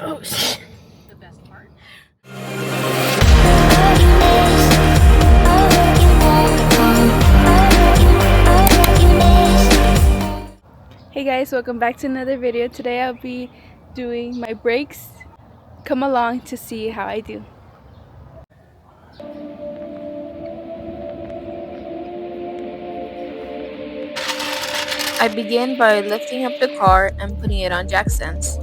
Oh shit. The best part. Hey guys, welcome back to another video. Today I'll be doing my brakes. Come along to see how I do. I begin by lifting up the car and putting it on jack stands.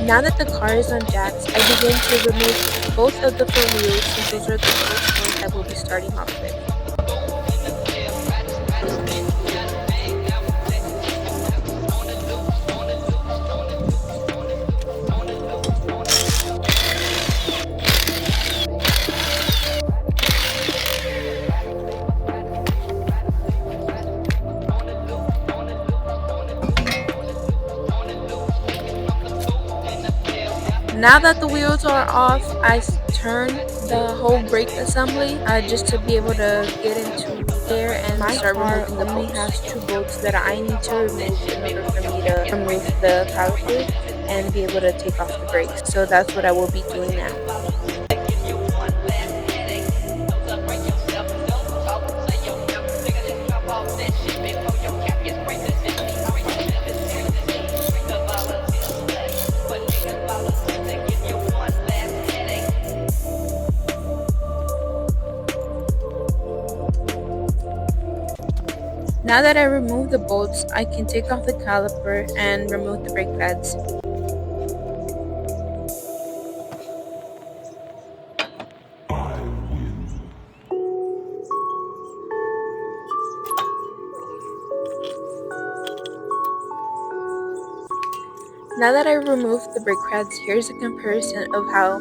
Now that the car is on jacks, I begin to remove both of the front wheels since those are the first ones that we'll be starting off with. Now that the wheels are off, I turn the whole brake assembly just to be able to get into there and start removing the bolts. My car only has 2 bolts that I need to remove in order for me to remove the caliper and be able to take off the brakes. So that's what I will be doing now. Now that I remove the bolts, I can take off the caliper and remove the brake pads. Now that I removed the brake pads, here's a comparison of how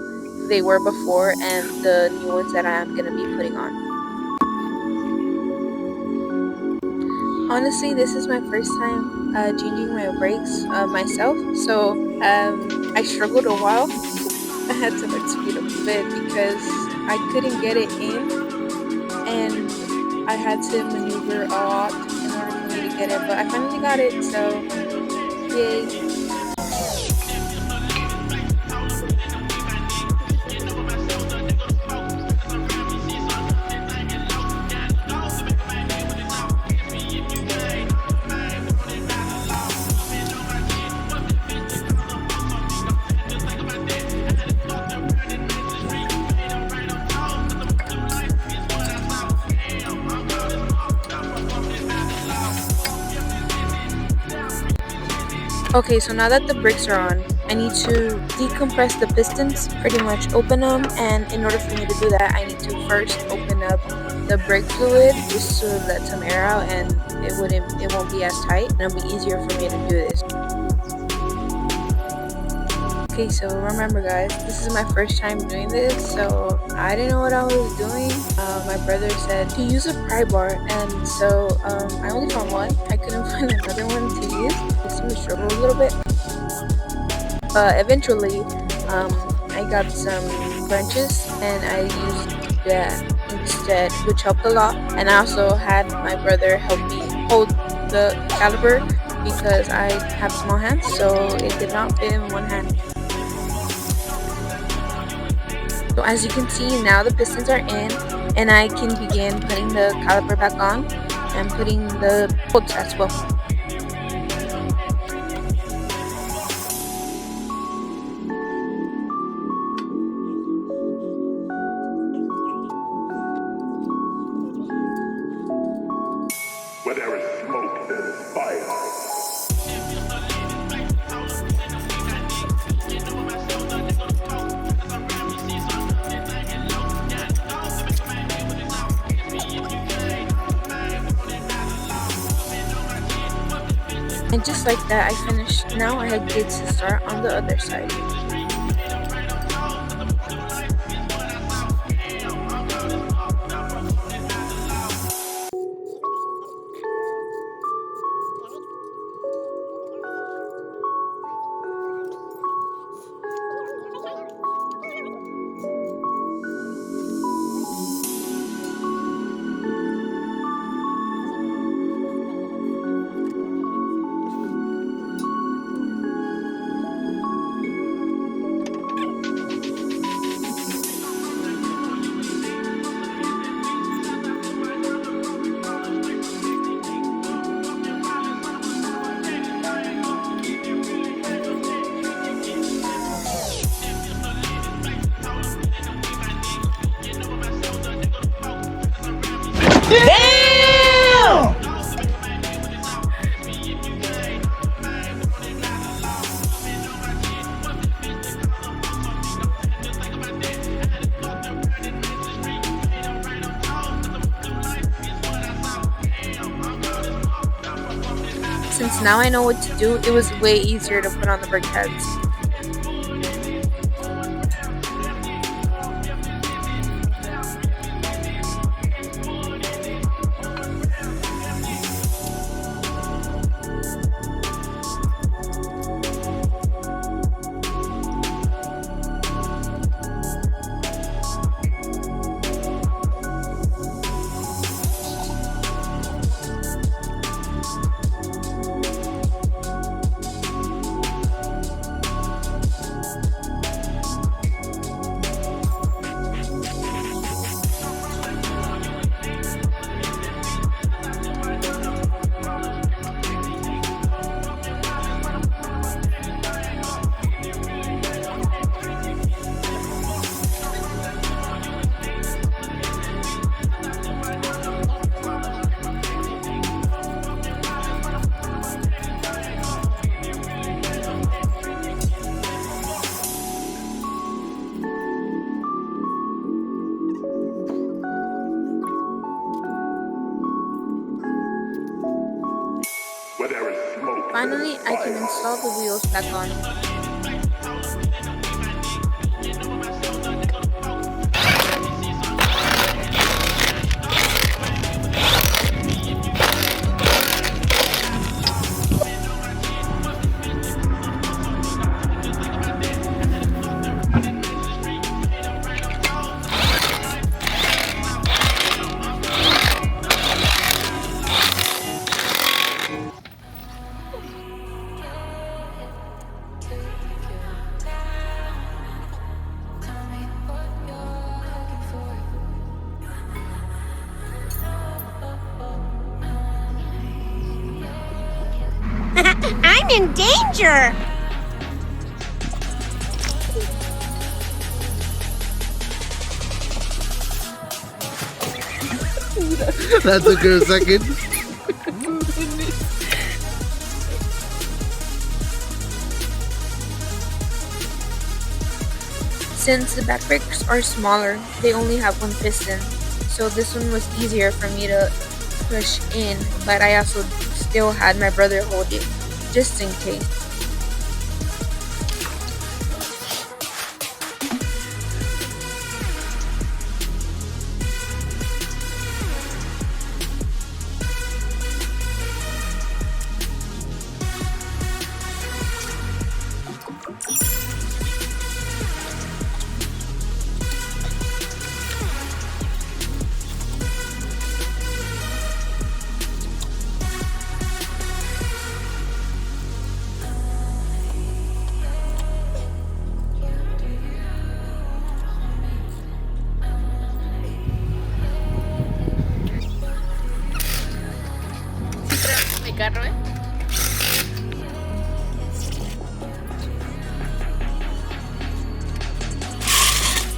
they were before and the new ones that I'm going to be putting on. Honestly, this is my first time changing my brakes myself, so I struggled a while. I had to like speed up a bit because I couldn't get it in, and I had to maneuver a lot in order for me to get it, but I finally got it, so yay. Okay, so now that the brakes are on, I need to decompress the pistons, pretty much open them, and in order for me to do that, I need to first open up the brake fluid just to let some air out, and it won't be as tight, and it'll be easier for me to do this. Okay, so remember guys, this is my first time doing this, so I didn't know what I was doing. My brother said to use a pry bar, and so I only found one. I couldn't find another one to use. I seemed to struggle a little bit, but eventually I got some wrenches and I used that instead, which helped a lot. And I also had my brother help me hold the caliper because I have small hands, so it did not fit in one hand. So as you can see, now the pistons are in, and I can begin putting the caliper back on and putting the bolts as well. Where there is smoke, there is fire. And just like that, I finished. Now I had kids to start on the other side. Damn! Since now I know what to do, it was way easier to put on the brake pads. Where there is smoke, Finally, I can install the wheels back on. I'm in danger! That took her a second. Since the back brakes are smaller, they only have one piston, so this one was easier for me to push in, but I also still had my brother hold it, just in case.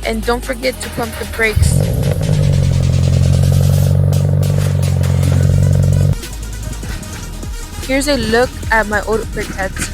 And don't forget to pump the brakes. Here's a look at my old brake pads.